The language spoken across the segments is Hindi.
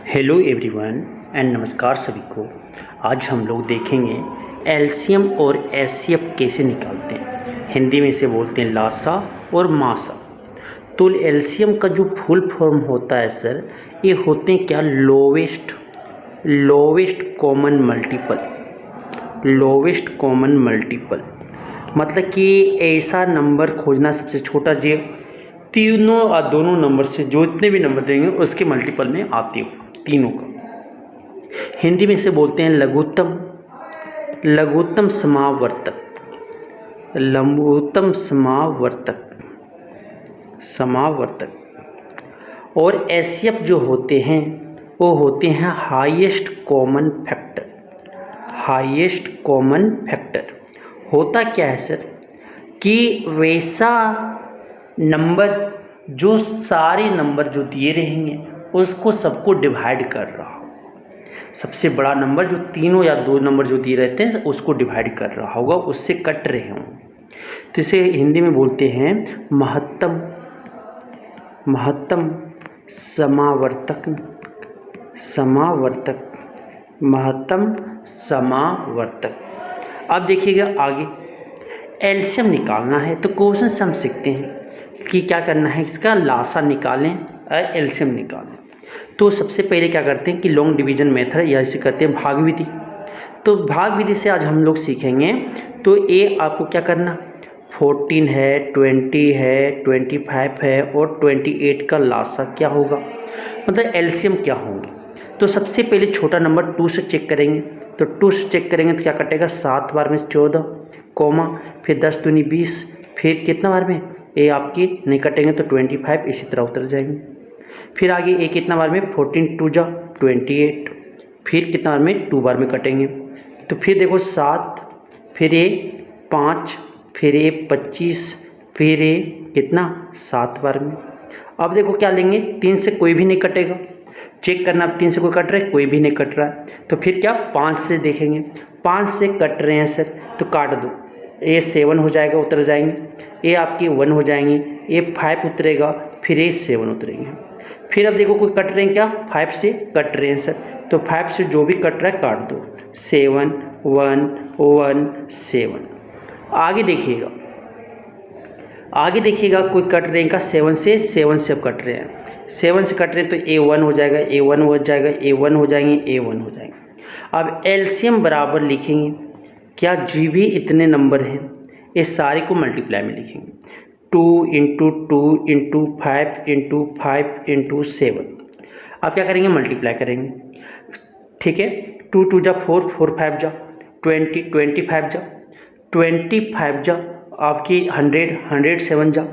हेलो एवरीवन एंड नमस्कार सभी को। आज हम लोग देखेंगे एलसीएम और एचसीएफ कैसे निकालते हैं। हिंदी में इसे बोलते हैं लासा और मासा। तो एलसीएम का जो फुल फॉर्म होता है सर, ये होते हैं क्या, लोवेस्ट कॉमन मल्टीपल। मतलब कि ऐसा नंबर खोजना सबसे छोटा जो तीनों और दोनों नंबर से जो इतने भी नंबर देंगे उसके मल्टीपल में आती हो तीनों का। हिंदी में इसे बोलते हैं लघुत्तम समावर्तक। और एचसीएफ जो होते हैं वो होते हैं हाईएस्ट कॉमन फैक्टर। होता क्या है सर कि वैसा नंबर जो सारे नंबर जो दिए रहेंगे उसको सबको डिवाइड कर रहा हो। सबसे बड़ा नंबर जो तीनों या दो नंबर जो दिए रहते हैं उसको डिवाइड कर रहा होगा, उससे कट रहे हों। तो इसे हिंदी में बोलते हैं महत्तम समावर्तक। अब देखिएगा आगे एलसीएम निकालना है तो क्वेश्चन हम सीखते हैं कि क्या करना है, इसका लासा निकालें और एलसीएम निकालें। तो सबसे पहले क्या करते हैं कि लॉन्ग डिवीजन मेथड या इसे कहते हैं भाग विधि। तो भाग विधि से आज हम लोग सीखेंगे। तो ये आपको क्या करना, 14 है, 20 है, 25 है और 28 का लासा क्या होगा, मतलब एलसीएम क्या होंगे। तो सबसे पहले छोटा नंबर 2 से चेक करेंगे। तो 2 से चेक करेंगे तो क्या कटेगा, 7 बार में 14 कोमा, फिर 10 दूनी 20, फिर कितना बार में ये आपकी नहीं कटेंगे तो 25 इसी तरह उतर जाएंगे। फिर आगे एक कितना बार में 14 2 जा 28, फिर कितना बार में 2 बार में कटेंगे। तो फिर देखो 7, फिर ये 5, फिर ये 25, फिर ये कितना 7 बार में। अब देखो क्या लेंगे, 3 से कोई भी नहीं कटेगा, चेक करना 3 से कोई कट रहा है, कोई भी नहीं कट रहा है। तो फिर क्या 5 से देखेंगे, 5 से कट रहे हैं सर तो काट दो, ये 7 हो जाएगा, उतर जाएंगे, ये आपके 1 हो जाएंगे, ये 5 उतरेगा, फिर ये 7 उतरेंगे। फिर अब देखो कोई कट रहे हैं क्या, 5 से कट रहे हैं सर, तो 5 से जो भी कट रहा है काट दो, 7 1 1 7। आगे देखिएगा कोई कट रहे हैं क्या, 7 से अब कट रहे हैं, 7 से कट रहे हैं तो A1 हो जाएगा, A1 हो जाएगा, A1 हो जाएंगे, A1 हो जाएंगे। अब एलसीएम बराबर लिखेंगे क्या, जो भी इतने नंबर हैं ये सारे को मल्टीप्लाई में लिखेंगे, 2 × 2 × 5 × 5 × 7। अब क्या करेंगे, मल्टीप्लाई करेंगे, ठीक है। 2 2 जा 4, 4 5 जा 20, 25 जा 25 जा आपकी 100 7 जा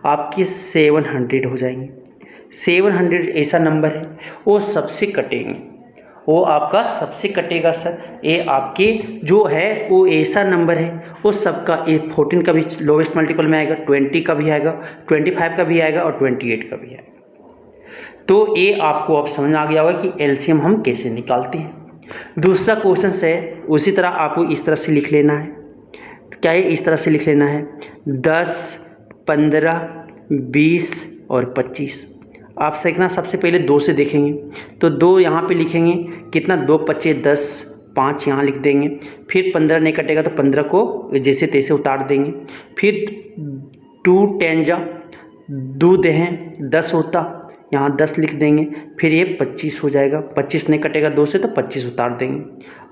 आपकी 700 हो जाएंगे। 700 ऐसा नंबर है वो सबसे कटेंगे, वो आपका सबसे कटेगा सर। ये आपके जो है वो ऐसा नंबर है वो सबका, ये 14 का भी लोवेस्ट मल्टीपल में आएगा, 20 का भी आएगा, 25 का भी आएगा और 28 का भी आएगा। तो ये आपको अब समझ आ गया होगा कि एलसीएम हम कैसे निकालते हैं। दूसरा क्वेश्चन है उसी तरह आपको इस तरह से लिख लेना है। क्या है, इस तरह से लिख लेना है 10 15 20 और 25। आप सीखना सबसे पहले 2 से देखेंगे तो 2 यहाँ पे लिखेंगे, कितना 2 25 10, 5 यहाँ लिख देंगे, फिर 15 नहीं कटेगा तो 15 को जैसे तैसे उतार देंगे, फिर 2 10 जा 2 दें 10 होता, यहाँ 10 लिख देंगे, फिर ये 25 हो जाएगा, 25 नहीं कटेगा 2 से तो 25 उतार देंगे।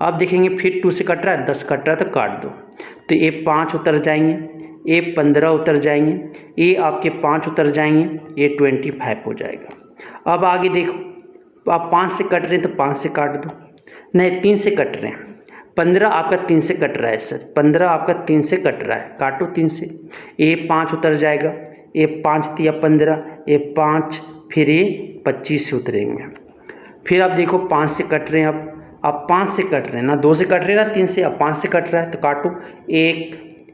अब देखेंगे फिर 2 से कट रहा है, 10 कट रहा है तो काट दो, तो ये 5 उतर जाएंगे, ये 15 उतर जाएंगे, ये आपके 5 उतर जाएंगे, ये 25 हो जाएगा। अब आगे देखो, आप 5 से कट रहे हैं तो 5 से काट दो, नहीं 3 से कट रहे हैं, 15 आपका 3 से कट रहा है सर, 15 आपका 3 से कट रहा है, काटो 3 से, ये 5 उतर जाएगा, ये 5 तिया 15, ये 5, फिर ये 25 से उतरेंगे। फिर आप देखो 5 से कट रहे हैं, अब आप 5 से कट रहे हैं ना, 2 से कट रहे हैं ना 3 से, अब 5 से कट रहा है तो काटो,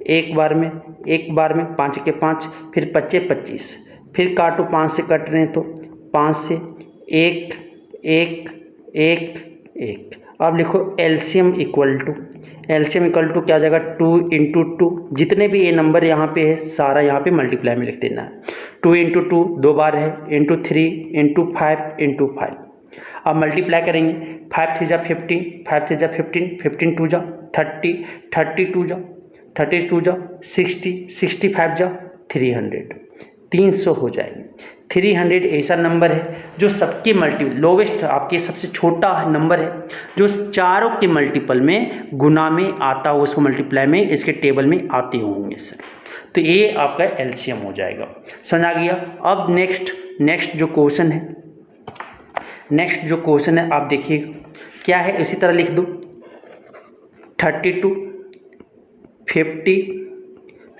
एक बार में 5 के 5, फिर 25 25, फिर काटो 5 से कट रहे हैं तो 5 से 1 1 1 1। अब लिखो एलसीएम इक्वल टू क्या हो जाएगा, 2 × 2, जितने भी ये नंबर यहाँ पे है सारा यहाँ पे मल्टीप्लाई में लिख देना है। 2 × 2 2 बार है, × 3 × 5 × 5, अब मल्टीप्लाई करेंगे, 5 3 जा 15, 5 3 जा 15, 15 2 जा 30, 30 2 जा 32 जा 60, 65 जा 300, 300 हो जाएंगे। 300 ऐसा नंबर है जो सबके लोवेस्ट, आपके सबसे छोटा नंबर है जो चारों के मल्टीपल में गुना में आता हो, उसको मल्टीप्लाई में इसके टेबल में आते होंगे सर। तो ये आपका एलसीएम हो जाएगा। समझ आ गया। अब नेक्स्ट जो क्वेश्चन है, आप देखिए क्या है, इसी तरह लिख दो 32, 50,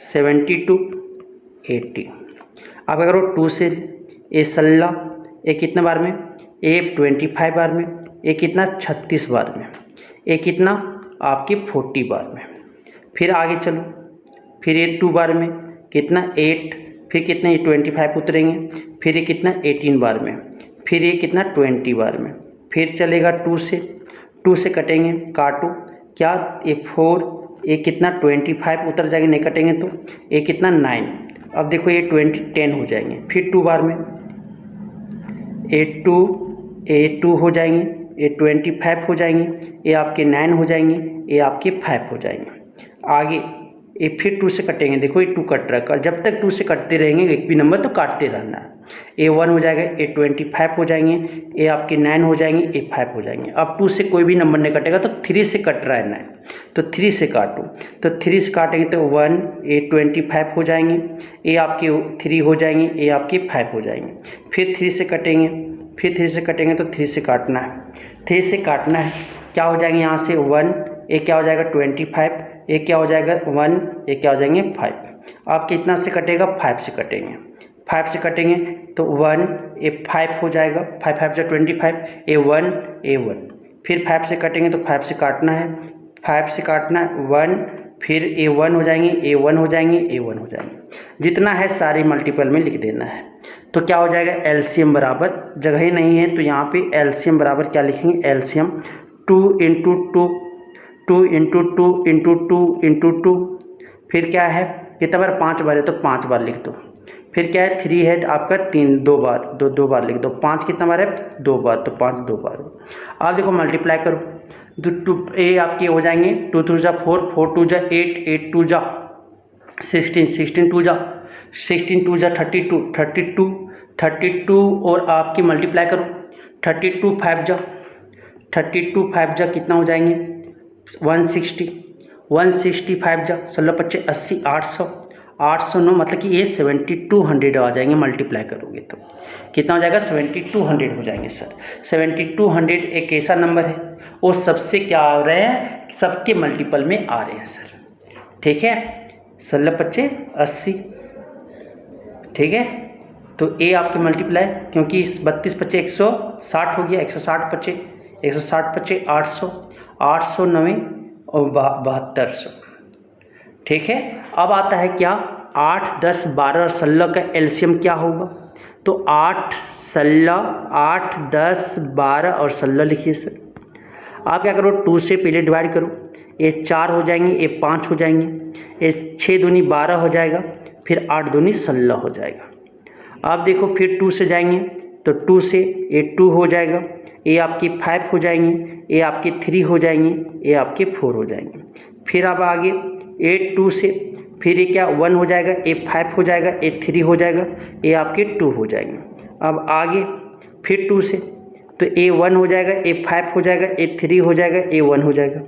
72, 80। अब अगर वो 2 से ए 16, ए कितने बार में, ए 25 बार में, ए कितना 36 बार में, ए कितना आपके 40 बार में। फिर आगे चलो, फिर ये 2 बार में कितना 8, फिर कितना ये 25 उतरेंगे, फिर ये कितना 18 बार में, फिर ये कितना 20 बार में। फिर चलेगा 2 से कटेंगे, काटो क्या, ये 4, ये कितना 25 उतर जाएंगे, नहीं कटेंगे तो ये कितना 9। अब देखो ये 10 हो जाएंगे। फिर 2 बार में ए 2 हो जाएंगे, ये 25 हो जाएंगे, ये आपके 9 हो जाएंगे, ये आपके 5 हो जाएंगे। आगे ये फिर 2 से कटेंगे, देखो ये 2 कट रहा है, जब तक 2 से कटते रहेंगे एक भी नंबर तो काटते रहना है। ए 1 हो जाएगा, ए 25 हो जाएंगे, ये आपके 9 हो जाएंगे, ए 5 हो जाएंगे। अब 2 से कोई भी नंबर नहीं कटेगा तो 3 से कट रहा है 9, तो 3 से काटो, तो 3 से काटेंगे तो 1, ए 25 हो जाएंगे, ए आपके 3 हो जाएंगे, ए आपके 5 हो जाएंगे। फिर 3 से कटेंगे, तो 3 से काटना है, 3 से काटना है, क्या हो जाएंगे यहाँ से 1, ए क्या हो जाएगा 25, ए क्या हो जाएगा 1, ए क्या हो जाएंगे 5। आप कितना से कटेगा, 5 से कटेंगे, 5 से कटेंगे तो 1, ए 5 हो जाएगा, 5 5 जा 25, ए 1, ए 1। फिर 5 से कटेंगे तो 5 से काटना है, 5 से काटना है 1, फिर ए 1 हो जाएंगे, ए 1 हो जाएंगे, ए 1 हो जाएंगे। जितना है सारे मल्टीपल में लिख देना है। तो क्या हो जाएगा, एलसीएम बराबर, जगह ही नहीं है तो यहाँ पे एलसीएम बराबर क्या लिखेंगे, एलसीएम 2 × 2, 2 × 2 × 2 × 2। फिर क्या है, कितना बार, 5 बार है तो 5 बार लिख दो। फिर क्या है, 3 है तो आपका 3 2 बार, 2 बार लिख दो। 5 कितना बार है, 2 बार, तो 5 2 बार। आप देखो मल्टीप्लाई करो, तो 2 ए आपके हो जाएंगे, 2 2 जा 4, 4 2 जा 8, 8 2 जा 16, 16 2 जा 16 2 जा 32, 32 32 और आपकी मल्टीप्लाई करो 32 5 जा कितना हो जाएंगे 160, 165 जा 16 25 80, 800, 809, मतलब कि ये 7200 आ जाएंगे। मल्टीप्लाई करोगे तो कितना हो जाएगा, 7200 हो जाएंगे सर। 7200 एक ऐसा नंबर है वो सबसे क्या आ रहे हैं, सबके मल्टीपल में आ रहे हैं सर। ठीक है, 16 25 80, ठीक है। तो ए आपके मल्टीप्लाई, क्योंकि 32 25 160 हो गया, 160 25 160 25 800, 890 और 7200। ठीक है। अब आता है क्या, 8 10 12 और 16 का एलसीएम क्या होगा, तो 8 16 8 10 12 और 16 लिखिए सर। आप क्या करो, 2 से पहले डिवाइड करो, ये 4 हो जाएंगे, ये 5 हो जाएंगे, ये 6 दूनी 12 हो जाएगा, फिर 8 दूनी 16 हो जाएगा। आप देखो फिर 2 से जाएंगे तो 2 से ये 2 हो जाएगा, ये आपकी 5 हो जाएंगे, ये आपके 3 हो जाएंगे, ये आपके 4 हो जाएंगे। फिर अब आगे 8 2 से फिर ये क्या 1 हो जाएगा, ये 5 हो जाएगा, ये 3 हो जाएगा, ये आपके 2 हो जाएंगे। अब आगे फिर 2 से तो ए 1 हो जाएगा, ए 5 हो जाएगा, ए 3 हो जाएगा, ए 1 हो जाएगा।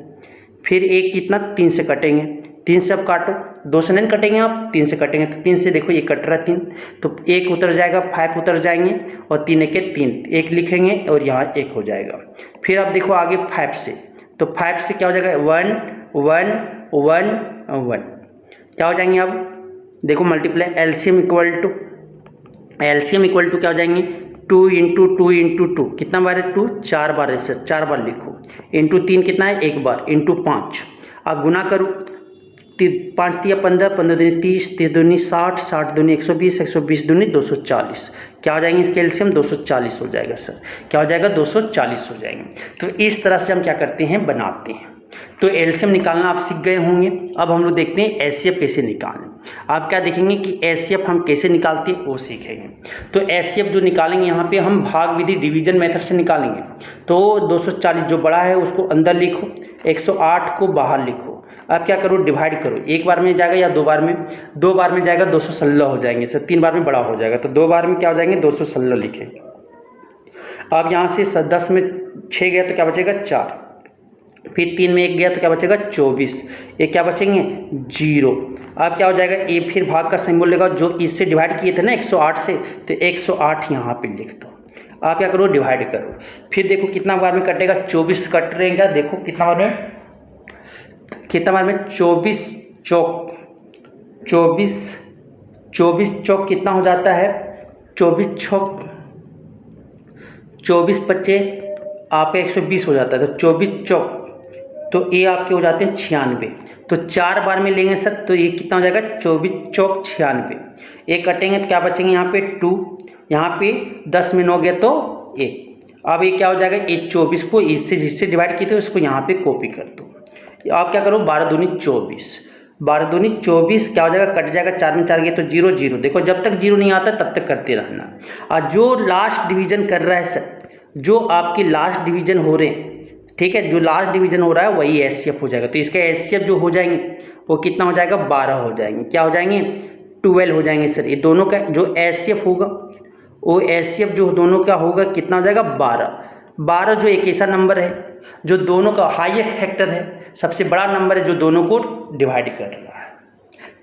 फिर एक कितना 3 से कटेंगे, 3 से अब काटो, 2 से नहीं कटेंगे आप, 3 से कटेंगे तो 3 से देखो ये कट रहा है 3, तो 1 उतर जाएगा, 5 उतर जाएंगे और 3 1 3, 1 लिखेंगे और यहाँ 1 हो जाएगा। फिर आप देखो आगे 5 से, तो 5 से क्या हो जाएगा 1 1 1 1, क्या हो जाएंगे। अब देखो मल्टीप्लाई, एलसीएम इक्वल टू क्या हो जाएंगे 2 × 2 × 2, कितना बार है 2, 4 बार है सर, 4 बार लिखो। इंटू 3 कितना है 1 बार, इंटू 5 आप गुना करो, 5 3 15, 15 दूनी 30, 30 दूनी 60, 60 दूनी 120, 120 दूनी 240, क्या हो जाएंगे इसके एलसीएम 240 हो जाएगा सर। क्या हो जाएगा 240 हो जाएंगे। तो इस तरह से हम क्या करते हैं, बनाते हैं। तो एलसीएम निकालना आप सीख गए होंगे। अब हम लोग देखते हैं एचसीएफ कैसे निकालें। आप क्या देखेंगे कि एचसीएफ हम कैसे निकालते हैं वो सीखेंगे। तो एचसीएफ जो निकालेंगे यहाँ पे हम भाग विधि डिवीजन मेथड से निकालेंगे। तो 240 जो बड़ा है उसको अंदर लिखो, 108 को बाहर लिखो। अब क्या करो, डिवाइड करो, एक बार में जाएगा या दो बार में? दो बार में जाएगा, 216 हो जाएंगे सर, 3 बार में बड़ा हो जाएगा, तो 2 बार में क्या हो जाएंगे, 216 लिखेंगे। अब यहाँ से 10 में 6 गया तो क्या बचेगा 4, फिर 3 में 1 गया तो क्या बचेगा 24, ये क्या बचेंगे 0। अब क्या हो जाएगा, ए फिर भाग का सिंबल लेगा, जो इससे डिवाइड किए थे ना 108 से, तो 108 यहाँ पे लिख दो। आप क्या करो, डिवाइड करो, फिर देखो कितना बार में कटेगा, 24 कट रहेगा। देखो कितना बार में 24 चौक कितना हो जाता है, 24 पच्चे आपका 120 हो जाता है, तो 24 चौक, तो ये आपके हो जाते हैं 96। तो 4 बार में लेंगे सर, तो ये कितना हो जाएगा 24 चौक 96। एक कटेंगे तो क्या बचेंगे यहाँ पे 2, यहाँ पे 10 में 9 गया तो 1। अब ये क्या हो जाएगा, ये 24 को इससे जिससे डिवाइड किए थे उसको यहाँ पे कॉपी कर दो। आप क्या करो, 12 दूनी 24, 12 दूनी 24 क्या हो जाएगा, कट जाएगा, 4 में 4 गए तो 0 0। देखो जब तक 0 नहीं आता तब तक करते रहना। और जो लास्ट डिवीजन कर रहा है सर, जो आपकी लास्ट डिवीजन हो रहे हैं, ठीक है, जो लास्ट डिवीजन हो रहा है वही एचसीएफ हो जाएगा। तो इसका एचसीएफ जो हो जाएंगे वो कितना हो जाएगा, 12 हो जाएंगे। क्या हो जाएंगे, 12 हो जाएंगे सर। ये दोनों का जो एचसीएफ होगा, वो एचसीएफ जो दोनों का होगा कितना हो जाएगा 12। 12 जो एक ऐसा नंबर है जो दोनों का हाईएस्ट फैक्टर है, सबसे बड़ा नंबर है जो दोनों को डिवाइड कर रहा है,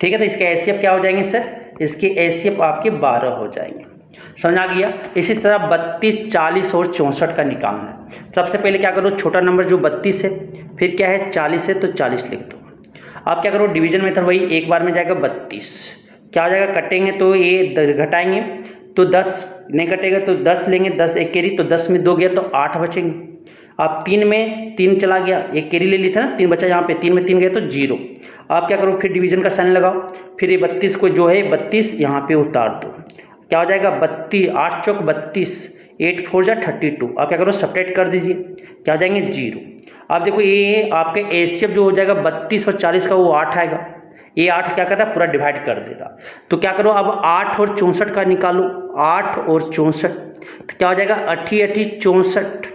ठीक है। तो इसके एचसीएफ क्या हो जाएंगे सर, इसके एचसीएफ आपके 12 हो जाएंगे। समझ आ गया। इसी तरह 32, 40 और 64 का निकालना है। सबसे पहले क्या करो, छोटा नंबर जो 32 है, फिर क्या है 40 है, तो 40 लिख दो। आप क्या करो, डिवीजन मेथड वही, एक बार में जाएगा 32, क्या हो जाएगा, कटेंगे तो ये घटाएंगे तो 10 नहीं कटेगा तो 10 लेंगे, 10 एक कैरी, तो 10 में 2 गया तो 8 बचेंगे। आप 3 में 3 चला गया, एक कैरी ले ली था ना, 3 बचा यहाँ पे, 3 में 3 गया तो 0। आप क्या करो, फिर डिवीजन का साइन लगाओ, फिर ये 32 को जो है 32 यहाँ पे उतार दो। क्या हो जाएगा 32, 8 चौक 32, 8 4 जा 32। आप क्या करो, सब्ट्रैक्ट कर दीजिए, क्या हो जाएंगे 0। आप देखो ये आपके एचसीएफ जो हो जाएगा 32 और 40 का वो 8 आएगा। ये 8 क्या करता है, पूरा डिवाइड कर देगा। तो क्या करो, अब 8 और 64 का निकालो, 8 और 64, तो क्या हो जाएगा 8 8 64,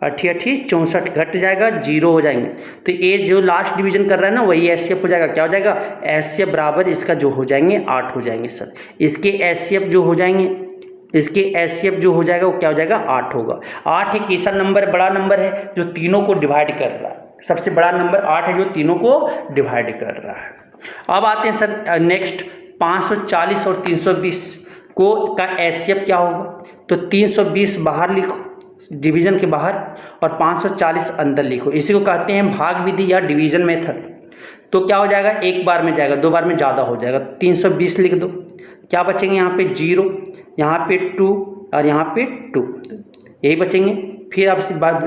8 8 64 घट जाएगा, 0 हो जाएंगे। तो ये जो लास्ट डिवीजन कर रहा है ना वही एचसीएफ हो जाएगा। क्या हो जाएगा, एचसीएफ बराबर इसका जो हो जाएंगे 8 हो जाएंगे सर। इसके एचसीएफ जो हो जाएंगे, इसके एचसीएफ जो हो जाएगा वो क्या हो जाएगा 8 होगा। 8 एक ऐसा नंबर, बड़ा नंबर है जो तीनों को डिवाइड कर रहा है। सबसे बड़ा नंबर 8 है जो तीनों को डिवाइड कर रहा है। अब आते हैं सर नेक्स्ट, 540 और 320 को का एचसीएफ क्या होगा। तो 320 बाहर लिखो, डिवीजन के बाहर, और 540 अंदर लिखो। इसी को कहते हैं भाग विधि या डिवीजन मेथड। तो क्या हो जाएगा, एक बार में जाएगा, 2 बार में ज़्यादा हो जाएगा। 320 लिख दो, क्या बचेंगे यहाँ पे 0, यहाँ पे 2 और यहाँ पे 2, यही बचेंगे। फिर आप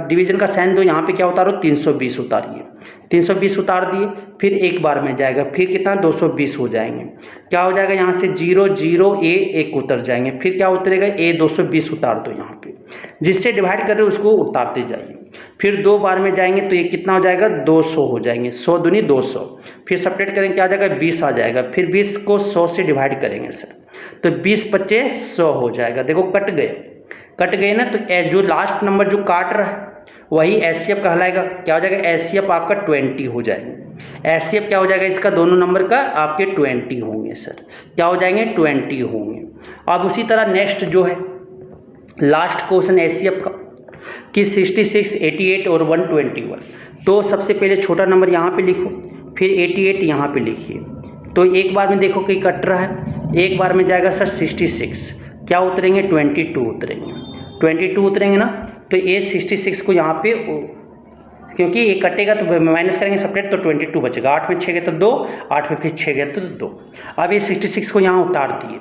डिवीजन का साइन दो, यहाँ पे क्या उतारो 320 उतारिए, 320 उतार दिए, फिर एक बार में जाएगा, फिर कितना 220 हो जाएंगे। क्या हो जाएगा यहाँ से 0 0 ए 1 उतर जाएंगे, फिर क्या उतरेगा ए 220 उतार दो यहाँ पे, जिससे डिवाइड कर रहे हो उसको उतारते जाइए। फिर 2 बार में जाएंगे तो ये कितना हो जाएगा 200 हो जाएंगे, 100 दूनी 200। फिर सब्ट्रैक्ट करेंगे क्या आ जाएगा 20 आ जाएगा, फिर 20 को 100 से डिवाइड करेंगे सर, तो 20 25 100 हो जाएगा। देखो कट गए ना, तो जो लास्ट नंबर जो काट रहा है वही एचसीएफ कहलाएगा। क्या हो जाएगा, एचसीएफ आपका 20 हो जाएंगे। एचसीएफ क्या हो जाएगा इसका, दोनों नंबर का आपके 20 होंगे सर। क्या हो जाएंगे 20 होंगे। अब उसी तरह नेक्स्ट जो है लास्ट क्वेश्चन एचसीएफ का कि 66, 88 और 121। तो सबसे पहले छोटा नंबर यहाँ पे लिखो, फिर 88 यहाँ पे लिखिए। तो एक बार में देखो कि कट रहा है, एक बार में जाएगा सर 66, क्या उतरेंगे 22 उतरेंगे, 22 उतरेंगे ना। तो ये 66 को यहाँ पे, क्योंकि ये कटेगा तो माइनस करेंगे सेपरेट, तो 22 बचेगा। 8 में 6 गए तो 2, 8 में फिर 6 गए तो 2। अब ये 66 को यहाँ उतार दिए,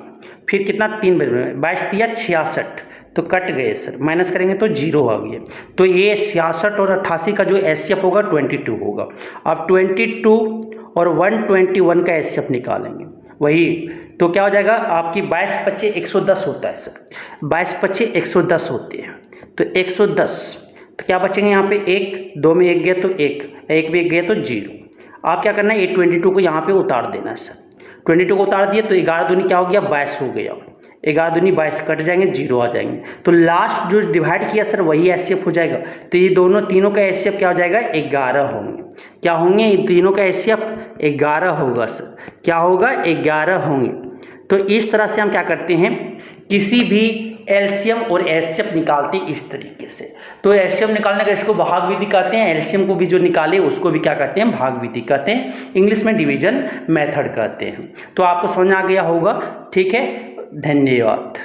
फिर कितना 3 बजे 22 दिया 66, तो कट गए सर, माइनस करेंगे तो 0 आ गया। तो ये 66 और 88 का जो एचसीएफ होगा 22 होगा। अब 22 और 121 का एचसीएफ निकालेंगे वही, तो क्या हो जाएगा आपकी 22 25 110 होता है सर, 22 25 110 होते हैं। तो 110, तो क्या बचेंगे यहाँ पे 1, 2 में 1 गया तो 1, 1 में 1 गया तो 0। आप क्या करना है, ये 22 को यहाँ पे उतार देना है सर। 22 को उतार दिए तो 11 दूनी क्या हो गया, 22 हो गया। 11 दूनी 22 कट जाएंगे, 0 आ जाएंगे। तो लास्ट जो डिवाइड किया सर वही HCF हो जाएगा। तो ये तीनों का HCF क्या हो जाएगा, 11 होंगे। क्या होंगे, ये तीनों का HCF 11 होगा सर। क्या होगा, 11 होंगे। तो इस तरह से हम क्या करते हैं, किसी भी एलसीएम और HCF निकालते हैं इस तरीके से। तो एलसीएम निकालने का इसको भाग विधि कहते हैं, एलसीएम को भी जो निकाले उसको भी क्या कहते हैं, भाग विधि कहते हैं, इंग्लिश में डिवीजन मेथड कहते हैं। तो आपको समझ आ गया होगा, ठीक है, धन्यवाद।